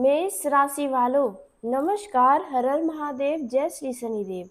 मेष राशि वालों, नमस्कार। हर हर महादेव, जय श्री शनिदेव।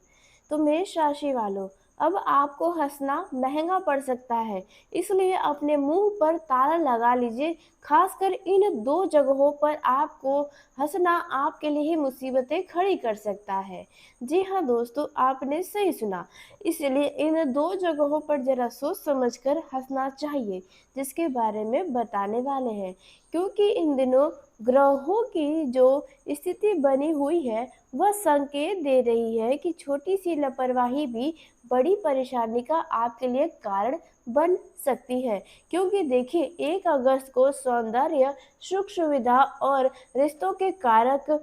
तो मेष राशि वालों, अब आपको हंसना महंगा पड़ सकता है, इसलिए अपने मुंह पर ताला लगा लीजिए। खासकर इन दो जगहों पर आपको हंसना आपके लिए ही मुसीबतें खड़ी कर सकता है। जी हाँ दोस्तों, आपने सही सुना। इसलिए इन दो जगहों पर जरा सोच समझकर हंसना चाहिए, जिसके बारे में बताने वाले हैं। क्योंकि इन दिनों ग्रहों की जो स्थिति बनी हुई है, वह संकेत दे रही है कि छोटी सी लापरवाही भी बड़ी परेशानी का आपके लिए कारण बन सकती है। क्योंकि देखिए, 1 अगस्त को सौंदर्य, सुख सुविधा और रिश्तों के कारक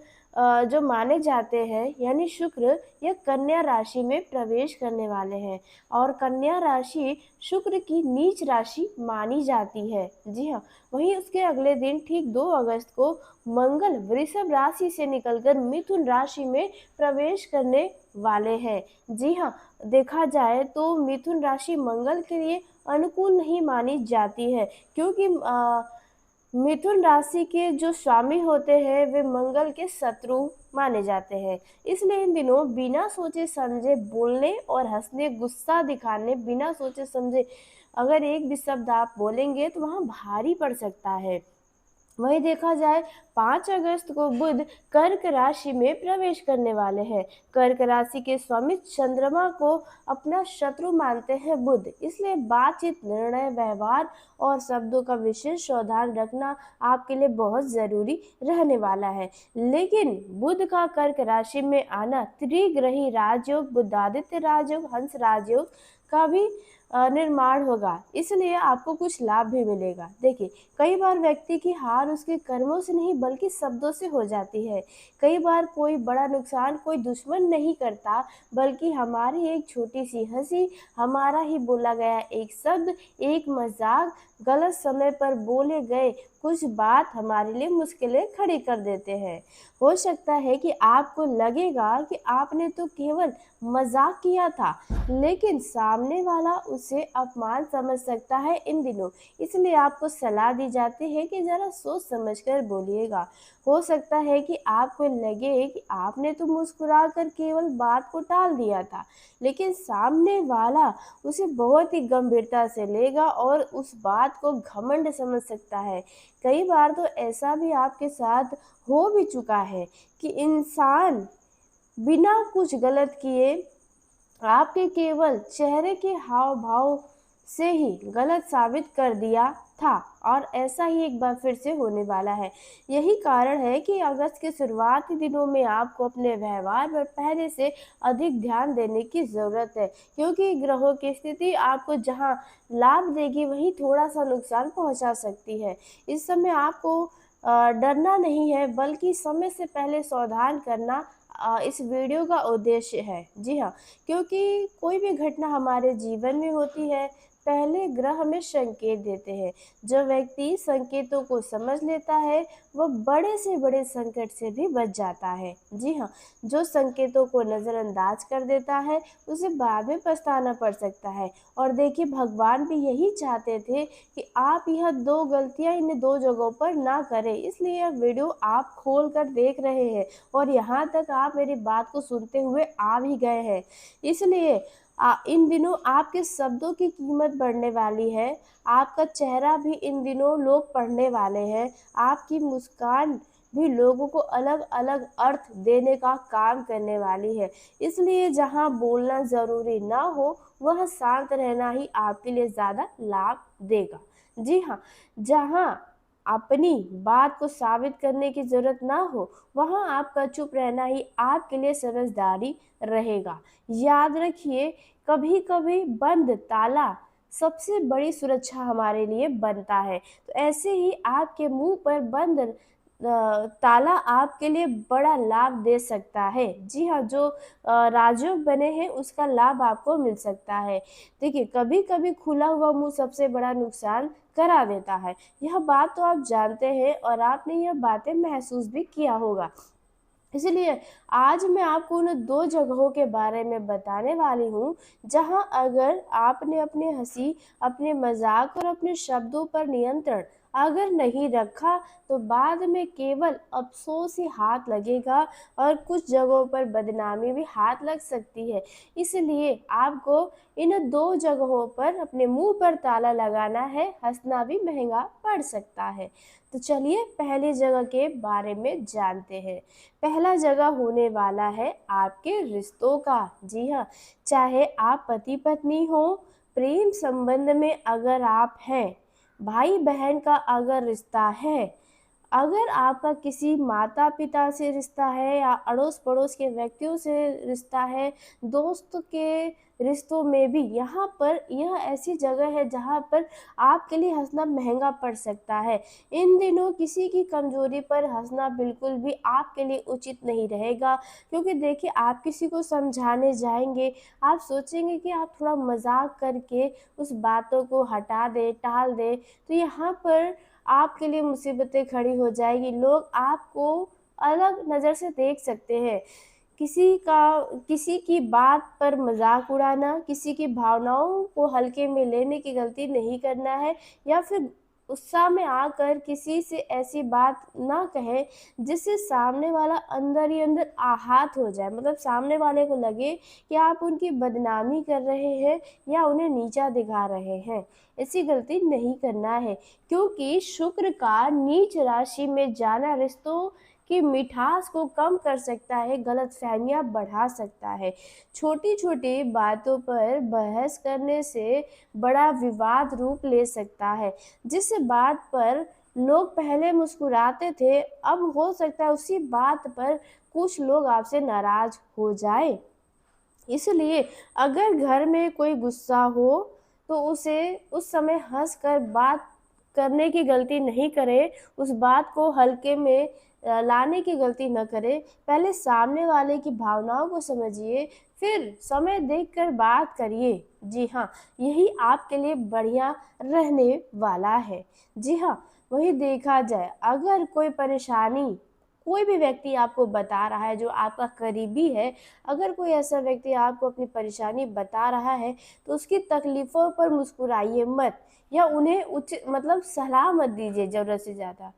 जो माने जाते हैं, यानी शुक्र, यह कन्या राशि में प्रवेश करने वाले हैं। और कन्या राशि शुक्र की नीच राशि मानी जाती है। जी हाँ, वहीं उसके अगले दिन ठीक 2 अगस्त को मंगल वृषभ राशि से निकलकर मिथुन राशि में प्रवेश करने वाले हैं। जी हाँ, देखा जाए तो मिथुन राशि मंगल के लिए अनुकूल नहीं मानी जाती है, क्योंकि मिथुन राशि के जो स्वामी होते हैं वे मंगल के शत्रु माने जाते हैं। इसलिए इन दिनों बिना सोचे समझे बोलने और हंसने, गुस्सा दिखाने, बिना सोचे समझे अगर एक भी शब्द आप बोलेंगे तो वहाँ भारी पड़ सकता है। वहीं देखा जाए, 5 अगस्त को बुध कर्क राशि में प्रवेश करने वाले हैं। कर्क राशि के स्वामी चंद्रमा को अपना शत्रु मानते हैं बुध, इसलिए बातचीत, निर्णय, व्यवहार और शब्दों का विशेष सावधान रखना आपके लिए बहुत जरूरी रहने वाला है। लेकिन बुध का कर्क राशि में आना त्रिग्रही राजयोग, बुधादित्य राजयोग, हंस राजयोग का भी निर्माण होगा, इसलिए आपको कुछ लाभ भी मिलेगा। देखिए, कई बार व्यक्ति की हार उसके कर्मों से नहीं बल्कि शब्दों से हो जाती है। कई बार कोई बड़ा नुकसान कोई दुश्मन नहीं करता, बल्कि हमारी एक छोटी सी हंसी, हमारा ही बोला गया एक शब्द, एक मजाक, गलत समय पर बोले गए कुछ बात हमारे लिए मुश्किलें खड़ी कर देते हैं। हो सकता है कि आपको लगेगा कि आपने तो केवल मजाक किया था, लेकिन सामने वाला उसे अपमान समझ सकता है इन दिनों। इसलिए आपको सलाह दी जाती है कि जरा सोच समझकर बोलिएगा। हो सकता है कि आपको लगे कि आपने तो मुस्कुराकर केवल बात को टाल दिया था, लेकिन सामने वाला उसे बहुत ही गंभीरता से लेगा और उस बात को घमंड समझ सकता है। कई बार तो ऐसा भी आपके साथ हो भी चुका है कि इंसान बिना कुछ गलत किए आपके केवल चेहरे के हाव भाव से ही गलत साबित कर दिया था, और ऐसा ही एक बार फिर से होने वाला है। यही कारण है कि अगस्त के शुरुआती दिनों में आपको अपने व्यवहार पर पहले से अधिक ध्यान देने की ज़रूरत है, क्योंकि ग्रहों की स्थिति आपको जहां लाभ देगी वहीं थोड़ा सा नुकसान पहुंचा सकती है। इस समय आपको डरना नहीं है, बल्कि समय से पहले सावधान करना इस वीडियो का उद्देश्य है। जी हाँ, क्योंकि कोई भी घटना हमारे जीवन में होती है, पहले ग्रह हमें संकेत देते हैं। जो व्यक्ति संकेतों को समझ लेता है, वह बड़े से बड़े संकट से भी बच जाता है। जी हाँ, जो संकेतों को नज़रअंदाज कर देता है, उसे बाद में पछताना पड़ सकता है। और देखिए, भगवान भी यही चाहते थे कि आप यह दो गलतियां इन दो जगहों पर ना करें, इसलिए यह वीडियो आप खोल कर देख रहे हैं और यहाँ तक आप मेरी बात को सुनते हुए आ भी गए हैं। इसलिए इन दिनों आपके शब्दों की कीमत बढ़ने वाली है। आपका चेहरा भी इन दिनों लोग पढ़ने वाले हैं। आपकी मुस्कान भी लोगों को अलग अलग अर्थ देने का काम करने वाली है। इसलिए जहां बोलना ज़रूरी ना हो, वह शांत रहना ही आपके लिए ज़्यादा लाभ देगा। जी हाँ, जहां अपनी बात को साबित करने की ज़रूरत ना हो, वहाँ आपका चुप रहना ही आपके लिए समझदारी रहेगा। याद रखिए, कभी कभी बंद ताला सबसे बड़ी सुरक्षा हमारे लिए बनता है। तो ऐसे ही आपके मुंह पर बंद ताला आपके लिए बड़ा लाभ दे सकता है। जी हाँ, जो राजयोग बने हैं उसका लाभ आपको मिल सकता है। देखिए, कभी कभी खुला हुआ मुंह सबसे बड़ा नुकसान करा देता है। यह बात तो आप जानते हैं और आपने यह बातें महसूस भी किया होगा। इसलिए आज मैं आपको उन दो जगहों के बारे में बताने वाली हूँ, जहाँ अगर आपने अपने हंसी, अपने मजाक और अपने शब्दों पर नियंत्रण अगर नहीं रखा तो बाद में केवल अफ़सोस ही हाथ लगेगा और कुछ जगहों पर बदनामी भी हाथ लग सकती है। इसलिए आपको इन 2 जगहों पर अपने मुँह पर ताला लगाना है, हँसना भी महँगा पड़ सकता है। तो चलिए पहली जगह के बारे में जानते हैं। पहला जगह होने वाला है आपके रिश्तों का। जी हाँ, चाहे आप पति-पत्नी हों, प्रेम संबंध में अगर आप हैं, भाई-बहन का अगर रिश्ता है, अगर आपका किसी माता-पिता से रिश्ता है या अड़ोस-पड़ोस के व्यक्तियों से रिश्ता है, दोस्त के रिश्तों में भी, यहाँ पर यह ऐसी जगह है जहाँ पर आपके लिए हँसना महँगा पड़ सकता है। इन दिनों किसी की कमज़ोरी पर हँसना बिल्कुल भी आपके लिए उचित नहीं रहेगा, क्योंकि देखिए आप किसी को समझाने जाएँगे, आप सोचेंगे कि आप थोड़ा मज़ाक करके उस बातों को हटा दें, टाल दें, तो यहाँ पर आपके लिए मुसीबतें खड़ी हो जाएगी। लोग आपको अलग नज़र से देख सकते हैं। किसी की बात पर मज़ाक उड़ाना, किसी की भावनाओं को हल्के में लेने की गलती नहीं करना है, या फिर गुस्सा में आकर किसी से ऐसी बात ना कहें जिससे सामने वाला अंदर ही अंदर आहत हो जाए। मतलब सामने वाले को लगे कि आप उनकी बदनामी कर रहे हैं या उन्हें नीचा दिखा रहे हैं। ऐसी गलती नहीं करना है, क्योंकि शुक्र का नीच राशि में जाना रिश्तों की मिठास को कम कर सकता है, गलतफ़हमियाँ बढ़ा सकता है। छोटी-छोटी बातों पर बहस करने से बड़ा विवाद रूप ले सकता है। जिस बात पर लोग पहले मुस्कुराते थे, अब हो सकता है उसी बात पर कुछ लोग आपसे नाराज़ हो जाएँ। इसलिए अगर घर में कोई गुस्सा हो, तो उसे उस समय हँसकर बात करने की गलती नहीं करें, उस बात को हल्के में लाने की गलती न करें। पहले सामने वाले की भावनाओं को समझिए, फिर समय देखकर बात करिए। जी हाँ, यही आपके लिए बढ़िया रहने वाला है। जी हाँ, वहीं देखा जाए, अगर कोई परेशानी कोई भी व्यक्ति आपको बता रहा है जो आपका करीबी है, अगर कोई ऐसा व्यक्ति आपको अपनी परेशानी बता रहा है, तो उसकी तकलीफ़ों पर मुस्कुराइए मत, या उन्हें मतलब सलाह मत दीजिए ज़रूरत से ज़्यादा।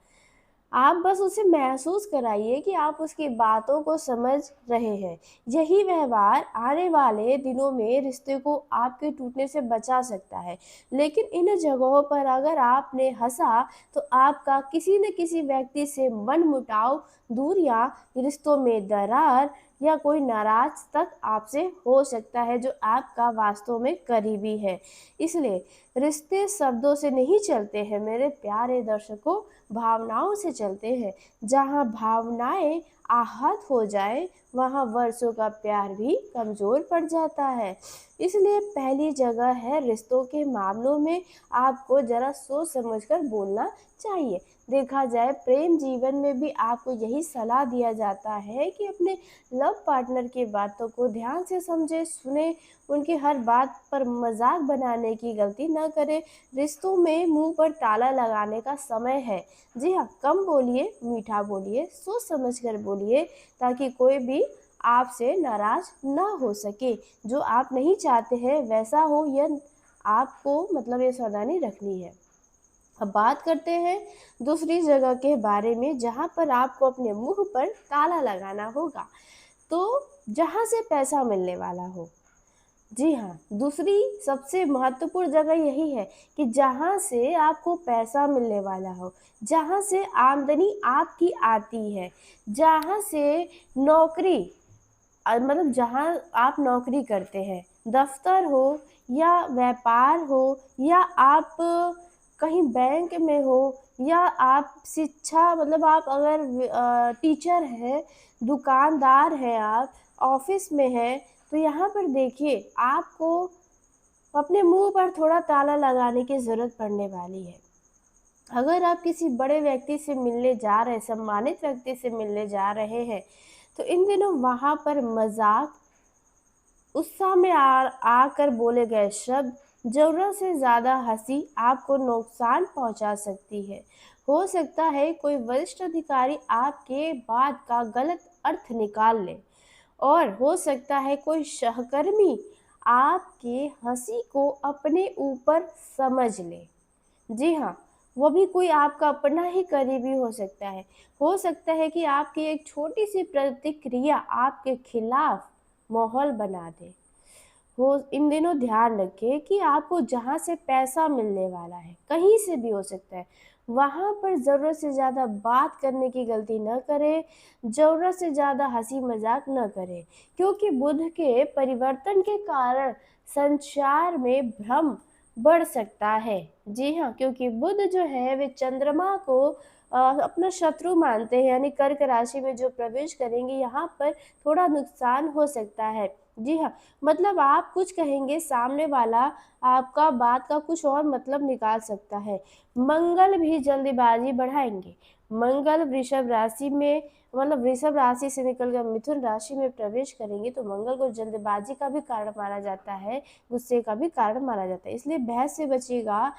आप बस उसे महसूस कराइए कि आप उसकी बातों को समझ रहे हैं। यही व्यवहार आने वाले दिनों में रिश्ते को आपके टूटने से बचा सकता है। लेकिन इन जगहों पर अगर आपने हँसा, तो आपका किसी न किसी व्यक्ति से मनमुटाव, दूरियाँ, रिश्तों में दरार या कोई नाराज़ तक आपसे हो सकता है जो आपका वास्तव में करीबी है। इसलिए रिश्ते शब्दों से नहीं चलते हैं मेरे प्यारे दर्शकों, भावनाओं से चलते हैं। जहाँ भावनाएँ आहत हो जाएँ, वहाँ वर्षों का प्यार भी कमज़ोर पड़ जाता है। इसलिए पहली जगह है, रिश्तों के मामलों में आपको ज़रा सोच समझ कर बोलना चाहिए। देखा जाए प्रेम जीवन में भी आपको यही सलाह दिया जाता है कि अपने लव पार्टनर की बातों को ध्यान से समझें, सुनें, उनकी हर बात पर मज़ाक बनाने की गलती न करें। रिश्तों में मुँह पर ताला लगाने का समय है। जी हाँ, कम बोलिए, मीठा बोलिए, सोच समझ कर बोलिए, ताकि कोई भी आपसे नाराज़ ना हो सके। जो आप नहीं चाहते हैं वैसा हो, यह आपको मतलब ये सावधानी रखनी है। अब बात करते हैं दूसरी जगह के बारे में, जहाँ पर आपको अपने मुँह पर ताला लगाना होगा। तो जहाँ से पैसा मिलने वाला हो। जी हाँ, दूसरी सबसे महत्वपूर्ण जगह यही है कि जहाँ से आपको पैसा मिलने वाला हो, जहाँ से आमदनी आपकी आती है, जहाँ से नौकरी मतलब जहाँ आप नौकरी करते हैं, दफ़्तर हो या व्यापार हो, या आप कहीं बैंक में हो, या आप शिक्षा मतलब आप अगर टीचर हैं, दुकानदार हैं आप, ऑफ़िस में हैं, तो यहाँ पर देखिए आपको अपने मुँह पर थोड़ा ताला लगाने की ज़रूरत पड़ने वाली है। अगर आप किसी बड़े व्यक्ति से मिलने जा रहे हैं, सम्मानित व्यक्ति से मिलने जा रहे हैं, तो इन दिनों वहाँ पर मज़ाक, उत्साह में आकर बोले गए शब्द, ज़रूरत से ज़्यादा हँसी आपको नुकसान पहुँचा सकती है। हो सकता है कोई वरिष्ठ अधिकारी आपके बात का गलत अर्थ निकाल ले, और हो सकता है कोई सहकर्मी आपके हँसी को अपने ऊपर समझ ले। जी हाँ, वो भी कोई आपका अपना ही करीबी हो सकता है। हो सकता है कि आपकी एक छोटी-सी प्रतिक्रिया आपके खिलाफ माहौल बना दे। हो इन दिनों ध्यान रखें कि आपको जहाँ से पैसा मिलने वाला है, कहीं से भी हो सकता है, वहाँ पर ज़रूरत से ज़्यादा बात करने की गलती न करें, ज़रूरत से ज़्यादा हँसी-मज़ाक न करें, क्योंकि बुध के परिवर्तन के कारण संचार में भ्रम बढ़ सकता है। जी हाँ, क्योंकि बुध जो है वे चंद्रमा को अपना शत्रु मानते हैं, यानी कर्क राशि में जो प्रवेश करेंगे यहाँ पर थोड़ा नुकसान हो सकता है। जी हाँ, मतलब आप कुछ कहेंगे, सामने वाला आपका बात का कुछ और मतलब निकाल सकता है। मंगल भी जल्दबाजी बढ़ाएँगे। मंगल वृषभ राशि में, मतलब वृषभ राशि से निकल कर मिथुन राशि में प्रवेश करेंगे, तो मंगल को जल्दबाजी का भी कारण माना जाता है, गुस्से का भी कारण माना जाता है। इसलिए बहस से बचिएगा,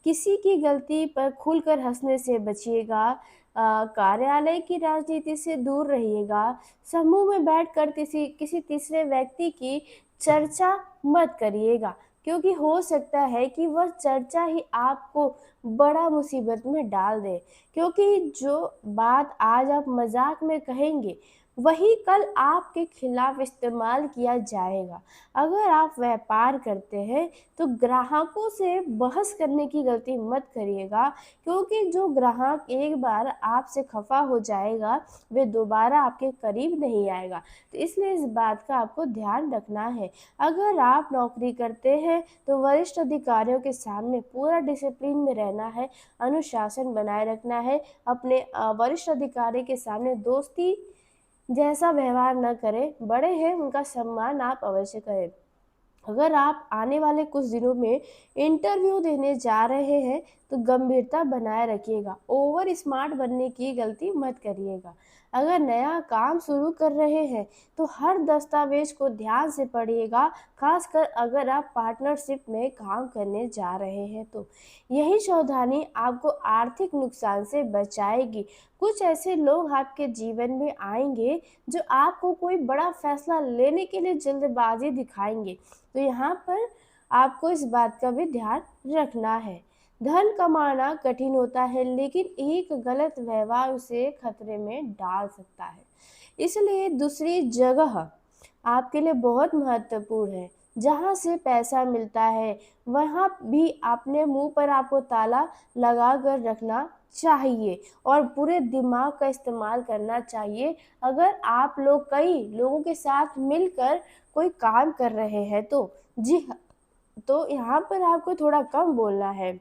किसी की गलती पर खुलकर हँसने से बचिएगा, कार्यालय की राजनीति से दूर रहिएगा, समूह में बैठकर किसी किसी तीसरे व्यक्ति की चर्चा मत करिएगा, क्योंकि हो सकता है कि वह चर्चा ही आपको बड़ा मुसीबत में डाल दे, क्योंकि जो बात आज आप मजाक में कहेंगे वही कल आपके खिलाफ इस्तेमाल किया जाएगा। अगर आप व्यापार करते हैं तो ग्राहकों से बहस करने की गलती मत करिएगा, क्योंकि जो ग्राहक एक बार आपसे खफा हो जाएगा वे दोबारा आपके करीब नहीं आएगा। तो इसलिए इस बात का आपको ध्यान रखना है। अगर आप नौकरी करते हैं तो वरिष्ठ अधिकारियों के सामने पूरा डिसिप्लिन में रहना है, अनुशासन बनाए रखना है। अपने वरिष्ठ अधिकारी के सामने दोस्ती जैसा व्यवहार न करें, बड़े हैं उनका सम्मान आप अवश्य करें। अगर आप आने वाले कुछ दिनों में इंटरव्यू देने जा रहे हैं तो गंभीरता बनाए रखिएगा, ओवर स्मार्ट बनने की गलती मत करिएगा। अगर नया काम शुरू कर रहे हैं तो हर दस्तावेज को ध्यान से पढ़िएगा, खासकर अगर आप पार्टनरशिप में काम करने जा रहे हैं तो यही सावधानी आपको आर्थिक नुकसान से बचाएगी। कुछ ऐसे लोग आपके जीवन में आएंगे जो आपको कोई बड़ा फैसला लेने के लिए जल्दबाजी दिखाएंगे, तो यहाँ पर आपको इस बात का भी ध्यान रखना है। धन कमाना कठिन होता है, लेकिन एक गलत व्यवहार उसे खतरे में डाल सकता है। इसलिए दूसरी जगह आपके लिए बहुत महत्वपूर्ण है। जहाँ से पैसा मिलता है, वहाँ भी अपने मुँह पर आपको ताला लगा कर रखना चाहिए और पूरे दिमाग का इस्तेमाल करना चाहिए। अगर आप लोग कई लोगों के साथ मिलकर कोई काम कर रहे हैं तो। जी हाँ, तो यहाँ पर आपको थोड़ा कम बोलना है,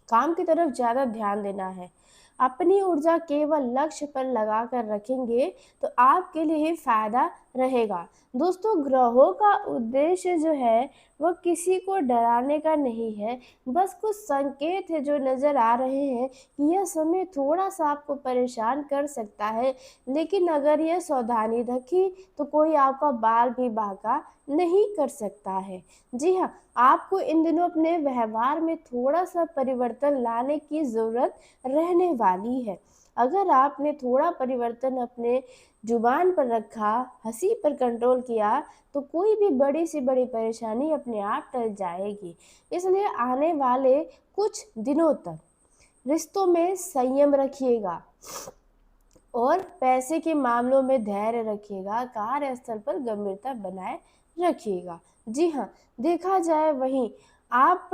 काम की तरफ ज़्यादा ध्यान देना है। अपनी ऊर्जा केवल लक्ष्य पर लगा कर रखेंगे तो आपके लिए ही फ़ायदा रहेगा। दोस्तों, ग्रहों का उद्देश्य जो है वह किसी को डराने का नहीं है, बस कुछ संकेत है जो नज़र आ रहे हैं कि यह समय थोड़ा-सा आपको परेशान कर सकता है, लेकिन अगर यह सावधानी रखी तो कोई आपका बाल भी बांका नहीं कर सकता है। जी हाँ, आपको इन दिनों अपने व्यवहार में थोड़ा-सा परिवर्तन लाने की ज़रूरत रहने वाली है। अगर आपने थोड़ा परिवर्तन अपने ज़ुबान पर रखा, हँसी पर कंट्रोल किया, तो कोई भी बड़ी से बड़ी परेशानी अपने आप टल जाएगी। इसलिए आने वाले कुछ दिनों तक रिश्तों में संयम रखिएगा और पैसे के मामलों में धैर्य रखिएगा, कार्यस्थल पर गंभीरता बनाए रखिएगा। जी हाँ, देखा जाए वहीं आप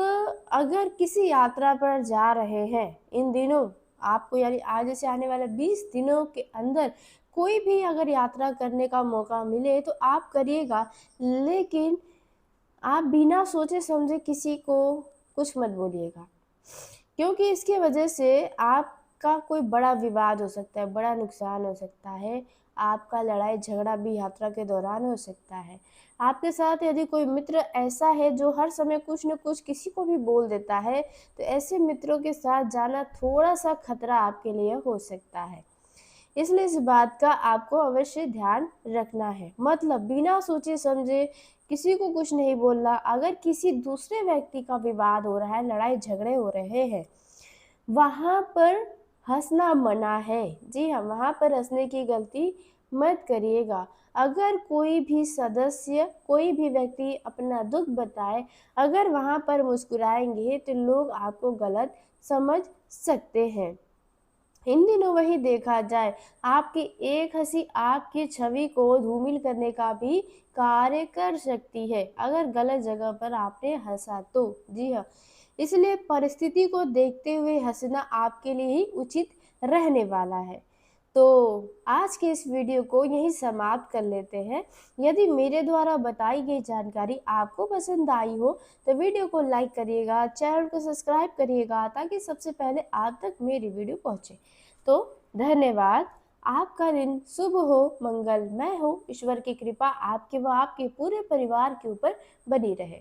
अगर किसी यात्रा पर जा रहे हैं इन दिनों, आपको यानी आज से आने वाले 20 दिनों के अंदर कोई भी अगर यात्रा करने का मौका मिले तो आप करिएगा, लेकिन आप बिना सोचे समझे किसी को कुछ मत बोलिएगा, क्योंकि इसकी वजह से आपका कोई बड़ा विवाद हो सकता है, बड़ा नुकसान हो सकता है, आपका लड़ाई-झगड़ा भी यात्रा के दौरान हो सकता है। आपके साथ यदि कोई मित्र ऐसा है जो हर समय कुछ न कुछ किसी को भी बोल देता है, तो ऐसे मित्रों के साथ जाना थोड़ा-सा खतरा आपके लिए हो सकता है। इसलिए इस बात का आपको अवश्य ध्यान रखना है। मतलब बिना सोचे समझे किसी को कुछ नहीं बोलना। अगर किसी दूसरे व्यक्ति का विवाद हो रहा है, लड़ाई झगड़े हो रहे हैं, वहाँ पर हंसना मना है। जी हाँ, वहाँ पर हंसने की गलती मत करिएगा। अगर कोई भी सदस्य, कोई भी व्यक्ति अपना दुख बताए, अगर वहाँ पर मुस्कुराएंगे तो लोग आपको गलत समझ सकते हैं। इन दिनों वही देखा जाए, आपकी एक हंसी आपकी छवि को धूमिल करने का भी कार्य कर सकती है, अगर गलत जगह पर आपने हंसा तो। जी हाँ, इसलिए परिस्थिति को देखते हुए हंसना आपके लिए ही उचित रहने वाला है। तो आज के इस वीडियो को यहीं समाप्त कर लेते हैं। यदि मेरे द्वारा बताई गई जानकारी आपको पसंद आई हो तो वीडियो को लाइक करिएगा, चैनल को सब्सक्राइब करिएगा ताकि सबसे पहले आप तक मेरी वीडियो पहुंचे। तो धन्यवाद। आपका दिन शुभ हो, मंगलमय हो। ईश्वर की कृपा आपके व आपके पूरे परिवार के ऊपर बनी रहे।